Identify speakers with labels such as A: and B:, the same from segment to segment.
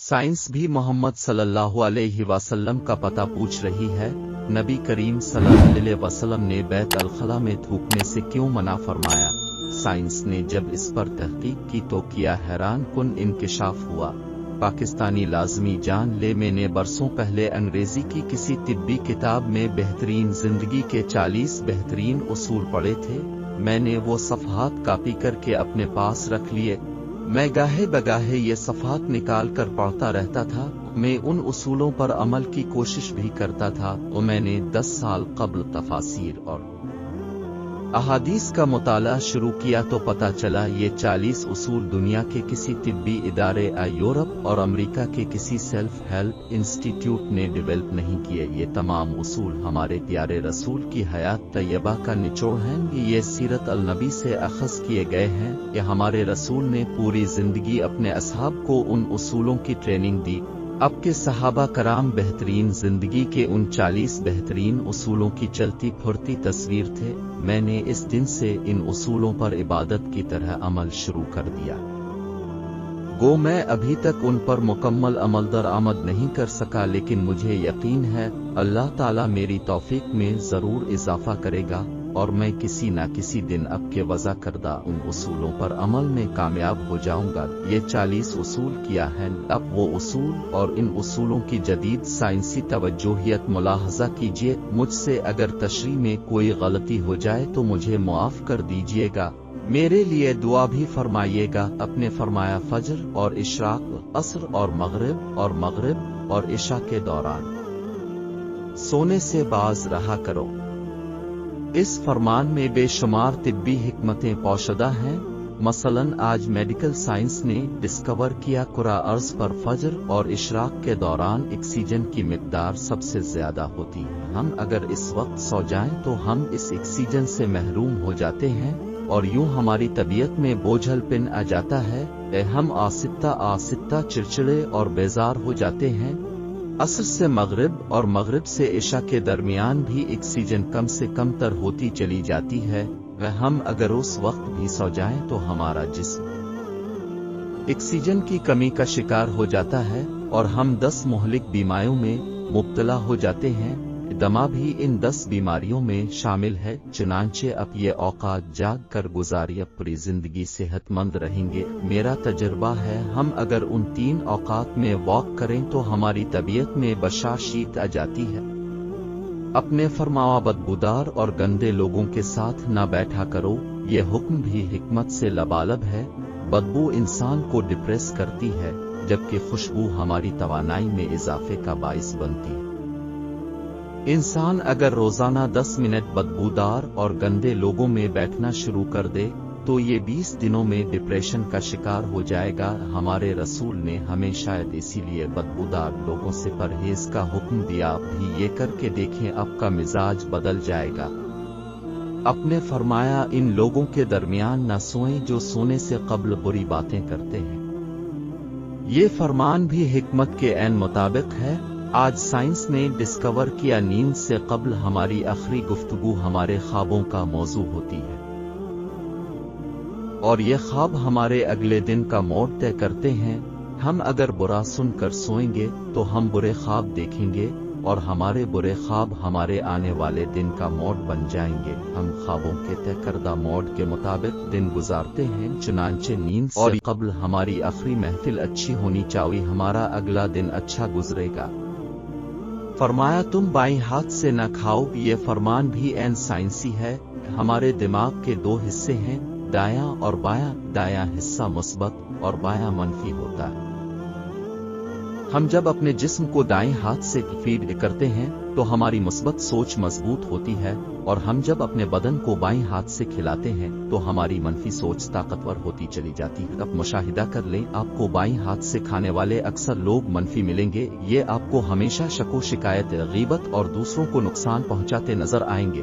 A: Science भी मोहम्मद सल्लल्लाहु अलैहि वसल्लम का पता पूछ रही है। नबी करीम सल्लल्लाहु अलैहि वसल्लम ने बैत अल-खला में थूकने से क्यों मना फरमाया? साइंस ने जब इस पर तहकीक की तो किया हैरान कुन इंकिशाफ हुआ। पाकिस्तानी लाज़मी जान ले, मैंने बरसों पहले अंग्रेजी की किसी तिब्बी किताब में बेहतरीन जिंदगी के 40 बेहतरीन उसूल पढ़े थे। मैंने वो सफ़हात कॉपी करके अपने पास रख लिए। मैं गाहे बगाहे ये सफ़हात निकाल कर पढ़ता रहता था। मैं उन उसूलों पर अमल की कोशिश भी करता था और मैंने 10 साल कब्ल तफासीर और अहादीस का मुताला शुरू किया तो पता चला ये 40 उसूल दुनिया के किसी तिब्बी इदारे या यूरोप और अमेरिका के किसी सेल्फ हेल्प इंस्टीट्यूट ने डेवलप नहीं किए। ये तमाम उसूल हमारे प्यारे रसूल की हयात तैयबा का निचोड़ हैं। ये सीरत अल नबी से अखज़ किए गए हैं कि हमारे रसूल ने पूरी जिंदगी अपने असहाब को उन उसूलों की ट्रेनिंग दी। अब के सहाबा कराम बेहतरीन जिंदगी के उन 40 बेहतरीन उसूलों की चलती फुरती तस्वीर थे। मैंने इस दिन से इन उसूलों पर इबादत की तरह अमल शुरू कर दिया। गो मैं अभी तक उन पर मुकम्मल अमल दरामद नहीं कर सका, लेकिन मुझे यकीन है अल्लाह ताला मेरी तौफीक में जरूर इजाफा करेगा और मैं किसी न किसी दिन अब के वज़ा करदा उन उसूलों पर अमल में कामयाब हो जाऊंगा। ये 40 उसूल किया है। अब वो उसूल और इन उसूलों की जदीद साइंसी तवज्जोहियत मुलाहजा कीजिए। मुझसे अगर तशरीह में कोई गलती हो जाए तो मुझे मुआफ कर दीजिएगा। मेरे लिए दुआ भी फरमाइएगा। अपने फरमाया फजर और इशराक, असर और मगरिब और इशा के दौरान सोने से बाज रहा करो। इस फरमान में बेशुमार तिब्बी हिकमतें पौशदा हैं। मसलन आज मेडिकल साइंस ने डिस्कवर किया कुरा अर्ज पर फजर और इशराक के दौरान ऑक्सीजन की मिकदार सबसे ज्यादा होती है। हम अगर इस वक्त सो जाएं तो हम इस ऑक्सीजन से महरूम हो जाते हैं और यूं हमारी तबीयत में बोझलपन आ जाता है। हम आसिता चिड़चिड़े और बेजार हो जाते हैं। असर से मगरिब और मगरिब से इशा के दरमियान भी ऑक्सीजन कम से कम तर होती चली जाती है। हम अगर उस वक्त भी सो जाएं तो हमारा जिस्म ऑक्सीजन की कमी का शिकार हो जाता है और हम 10 मुहलिक बीमारियों में मुब्तला हो जाते हैं। दमा भी इन 10 बीमारियों में शामिल है। चुनांचे अब ये औकात जाग कर गुजारिए, पूरी जिंदगी सेहतमंद रहेंगे। मेरा तजर्बा है हम अगर उन 3 औकात में वॉक करें तो हमारी तबीयत में बशाशीत आ जाती है। अपने फरमावा बदबूदार और गंदे लोगों के साथ न बैठा करो। ये हुक्म भी हिकमत से लबालब है। बदबू इंसान को डिप्रेस करती है जबकि खुशबू हमारी तवानाई में इजाफे का बाइस बनती है। इंसान अगर रोजाना 10 मिनट बदबूदार और गंदे लोगों में बैठना शुरू कर दे तो ये 20 दिनों में डिप्रेशन का शिकार हो जाएगा। हमारे रसूल ने हमें शायद इसीलिए बदबूदार लोगों से परहेज का हुक्म दिया। भी ये करके देखें, आपका मिजाज बदल जाएगा। अपने फरमाया इन लोगों के दरमियान न सोएं जो सोने से कब्ल बुरी बातें करते हैं। ये फरमान भी हिकमत के ऐन मुताबिक है। आज साइंस ने डिस्कवर किया नींद से कब्ल हमारी आखिरी गुफ्तगू हमारे ख्वाबों का मौजू होती है और ये ख्वाब हमारे अगले दिन का मोड तय करते हैं। हम अगर बुरा सुनकर सोएंगे तो हम बुरे ख्वाब देखेंगे और हमारे बुरे ख्वाब हमारे आने वाले दिन का मोड बन जाएंगे। हम ख्वाबों के तय करदा मोड के मुताबिक दिन गुजारते हैं। चुनांचे नींद से कब्ल हमारी आखिरी महफिल अच्छी होनी चाहिए, हमारा अगला दिन अच्छा गुजरेगा। फरमाया तुम बाईं हाथ से न खाओ। ये फरमान भी ऐन साइंसी है। हमारे दिमाग के 2 हिस्से हैं, दायां और बायां। दायां हिस्सा मुस्बत और बायां मनफी होता है। हम जब अपने जिस्म को दाएं हाथ से फीड करते हैं तो हमारी मुस्बत सोच मजबूत होती है और हम जब अपने बदन को बाएं हाथ से खिलाते हैं तो हमारी मनफी सोच ताकतवर होती चली जाती है। अब मुशाहिदा कर लें, आपको बाईं हाथ से खाने वाले अक्सर लोग मनफी मिलेंगे। ये आपको हमेशा शको शिकायत, गीबत और दूसरों को नुकसान पहुंचाते नजर आएंगे।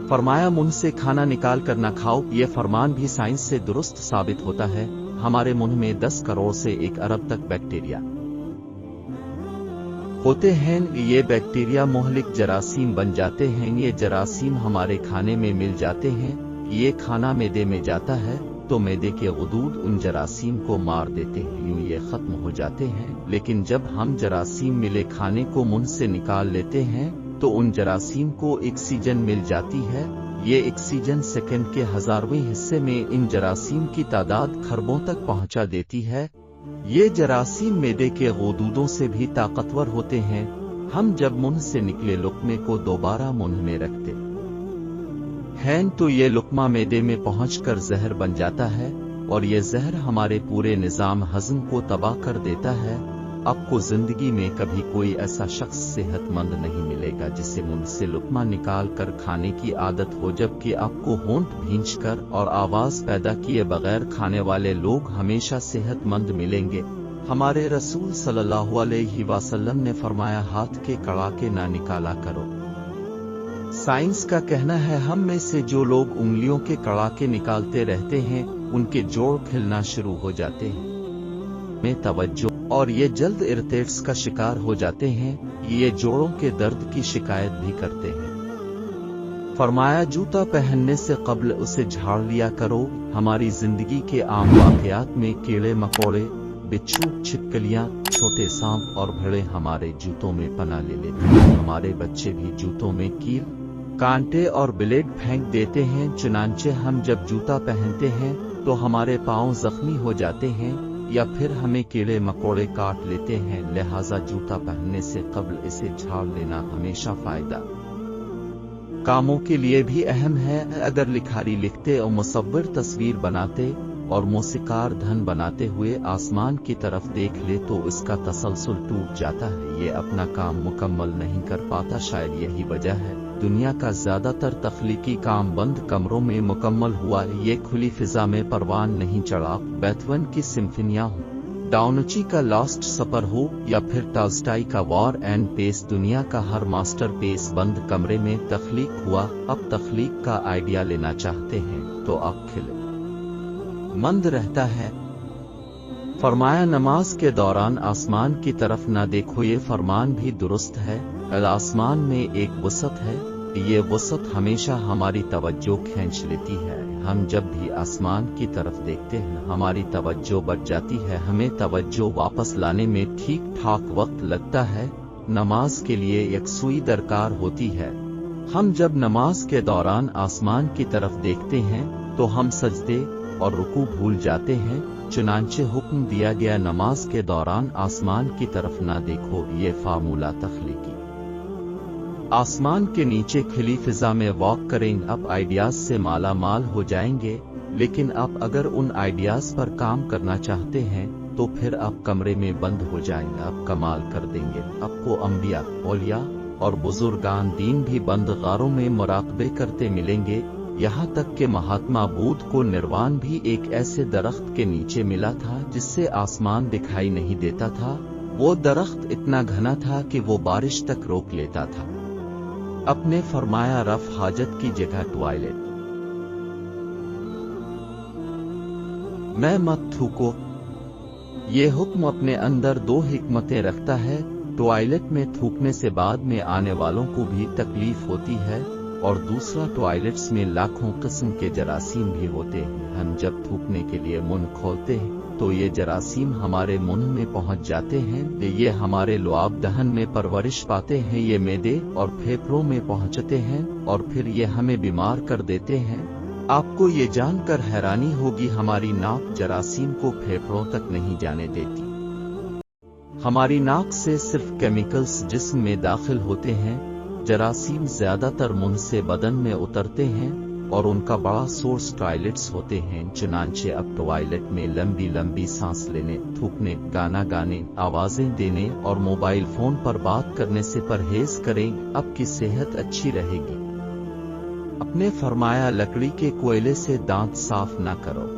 A: फरमाया मुंह से खाना निकाल कर न खाओ। ये फरमान भी साइंस से दुरुस्त साबित होता है। हमारे मुंह में 10 करोड़ से 1 अरब तक बैक्टीरिया होते हैं। ये बैक्टीरिया मुहलिक जरासीम बन जाते हैं। ये जरासीम हमारे खाने में मिल जाते हैं। ये खाना मैदे में जाता है तो मैदे के गुदूद उन जरासीम को मार देते हैं, यूं ये खत्म हो जाते हैं। लेकिन जब हम जरासीम मिले खाने को मुंह से निकाल लेते हैं तो उन जरासीम को ऑक्सीजन मिल जाती है। ये ऑक्सीजन सेकंड के 1000वें हिस्से में इन जरासीम की तादाद खरबों तक पहुंचा देती है। ये जरासीम मैदे के गुदूदों से भी ताकतवर होते हैं। हम जब मुंह से निकले लुक़मे को दोबारा मुंह में रखते हैं तो ये लुक़मा मैदे में पहुंचकर जहर बन जाता है और ये जहर हमारे पूरे निज़ाम हज़म को तबाह कर देता है। आपको जिंदगी में कभी कोई ऐसा शख्स सेहतमंद नहीं मिलेगा जिसे मुंह से लुक़मा निकाल कर खाने की आदत हो, जबकि आपको होंठ भींचकर और आवाज पैदा किए बगैर खाने वाले लोग हमेशा सेहतमंद मिलेंगे। हमारे रसूल सल्लल्लाहु अलैहि वसल्लम ने फरमाया, हाथ के कड़ाके ना निकाला करो। साइंस का कहना है हम में से जो लोग उंगलियों के कड़ाके निकालते रहते हैं उनके जोड़ खिलना शुरू हो जाते हैं में तवज्जो, और ये जल्द इरिटेट्स का शिकार हो जाते हैं। ये जोड़ों के दर्द की शिकायत भी करते हैं। फरमाया, जूता पहनने से कब्ल उसे झाड़ लिया करो। हमारी जिंदगी के आम वाकयात में कीड़े मकोड़े, बिच्छू, छिपकलियां, छोटे सांप और भेड़े हमारे जूतों में पनाह ले लेते हैं। हमारे बच्चे भी जूतों में कील, कांटे और ब्लेड फेंक देते हैं। चुनांचे हम जब जूता पहनते हैं तो हमारे पांव जख्मी हो जाते हैं या फिर हमें कीड़े मकोड़े काट लेते हैं। लिहाजा जूता पहनने से कब्ल इसे झाड़ लेना हमेशा फायदा कामों के लिए भी अहम है। अगर लिखारी लिखते और मुसव्विर तस्वीर बनाते और मौसीकार धन बनाते हुए आसमान की तरफ देख ले तो इसका तसलसल टूट जाता है। ये अपना काम मुकम्मल नहीं कर पाता। शायद यही वजह है दुनिया का ज्यादातर तख्लीकी काम बंद कमरों में मुकम्मल हुआ। ये खुली फिजा में परवान नहीं चढ़ा। बेथवन की सिम्फनियां हो, डाउनची का लास्ट सपर हो या फिर टॉल्स्टॉय का वॉर एंड पीस, दुनिया का हर मास्टरपीस बंद कमरे में तख्लीक हुआ। अब तख्लीक का आइडिया लेना चाहते हैं तो अब खिले मंद रहता है। फरमाया, नमाज के दौरान आसमान की तरफ ना देखो। ये फरमान भी दुरुस्त है। आसमान में एक वसत है, ये वसत हमेशा हमारी तवज्जो खींच लेती है। हम जब भी आसमान की तरफ देखते हैं हमारी तवज्जो बढ़ जाती है। हमें तवज्जो वापस लाने में ठीक ठाक वक्त लगता है। नमाज के लिए यकसुई दरकार होती है। हम जब नमाज के दौरान आसमान की तरफ देखते हैं तो हम सजदे और रुकू भूल जाते हैं। चुनांचे हुक्म दिया गया नमाज के दौरान आसमान की तरफ ना देखो। ये फार्मूला तख्लीकी आसमान के नीचे खिली फिजा में वॉक करें। अब आइडियाज से माला माल हो जाएंगे, लेकिन आप अगर उन आइडियाज पर काम करना चाहते हैं तो फिर आप कमरे में बंद हो जाएंगे। आप कमाल कर देंगे। आपको अंबिया, औलिया और बुजुर्गान दीन भी बंद गारों में मुराकबे करते मिलेंगे। यहाँ तक कि महात्मा बुद्ध को निर्वाण भी एक ऐसे दरख्त के नीचे मिला था जिससे आसमान दिखाई नहीं देता था। वो दरख्त इतना घना था कि वो बारिश तक रोक लेता था। अपने फरमाया, रफ हाजत की जगह टॉयलेट में मत थूको। ये हुक्म अपने अंदर दो हिकमतें रखता है। टॉयलेट में थूकने से बाद में आने वालों को भी तकलीफ होती है, और दूसरा, टॉयलेट्स में लाखों किस्म के जरासीम भी होते हैं। हम जब थूकने के लिए मुंह खोलते हैं तो ये जरासीम हमारे मुंह में पहुंच जाते हैं। ये हमारे लुआब दहन में परवरिश पाते हैं। ये मैदे और फेफड़ों में पहुंचते हैं और फिर ये हमें बीमार कर देते हैं। आपको ये जानकर हैरानी होगी, हमारी नाक जरासीम को फेफड़ों तक नहीं जाने देती। हमारी नाक से सिर्फ केमिकल्स जिस्म में दाखिल होते हैं। जरासीम ज्यादातर मुंह से बदन में उतरते हैं और उनका बड़ा सोर्स टॉयलेट्स होते हैं। चुनांचे अब टॉयलेट में लंबी लंबी सांस लेने, थूकने, गाना गाने, आवाजें देने और मोबाइल फोन पर बात करने से परहेज करें। आपकी सेहत अच्छी रहेगी। अपने फरमाया, लकड़ी के कोयले से दांत साफ ना करो।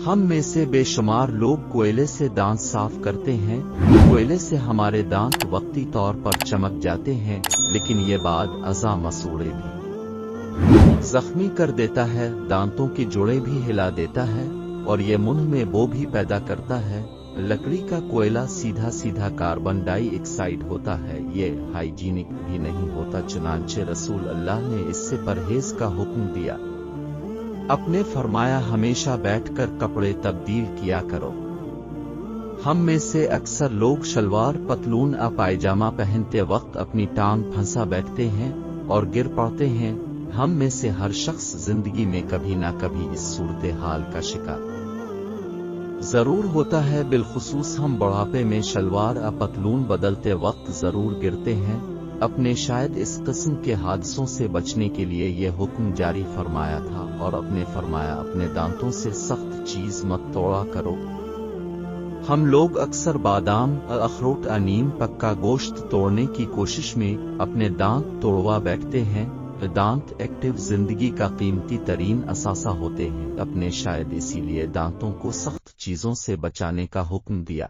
A: हम में से बेशुमार लोग कोयले से दांत साफ करते हैं। कोयले से हमारे दांत वक्ती तौर पर चमक जाते हैं, लेकिन ये बाद अज़ा मसूड़े भी जख्मी कर देता है, दांतों की जोड़ें भी हिला देता है और ये मुंह में बो भी पैदा करता है। लकड़ी का कोयला सीधा सीधा कार्बन डाइऑक्साइड होता है। ये हाइजीनिक भी नहीं होता। चुनांचे रसूल अल्लाह ने इससे परहेज का हुक्म दिया। अपने फरमाया हमेशा बैठकर कपड़े तब्दील किया करो। हम में से अक्सर लोग शलवार पतलून या पायजामा पहनते वक्त अपनी टांग फंसा बैठते हैं और गिर पड़ते हैं। हम में से हर शख्स जिंदगी में कभी ना कभी इस सूरत हाल का शिकार जरूर होता है। बिलखुसूस हम बुढ़ापे में शलवार या पतलून बदलते वक्त जरूर गिरते हैं। अपने शायद इस किस्म के हादसों से बचने के लिए यह हुक्म जारी फरमाया था और अपने फरमाया अपने दांतों से सख्त चीज मत तोड़ा करो। हम लोग अक्सर बादाम, अखरोट, नीम, पक्का गोश्त तोड़ने की कोशिश में अपने दांत तोड़वा बैठते हैं। दांत एक्टिव जिंदगी का कीमती तरीन असासा होते हैं। अपने शायद इसीलिए दांतों को सख्त चीजों से बचाने का हुक्म दिया।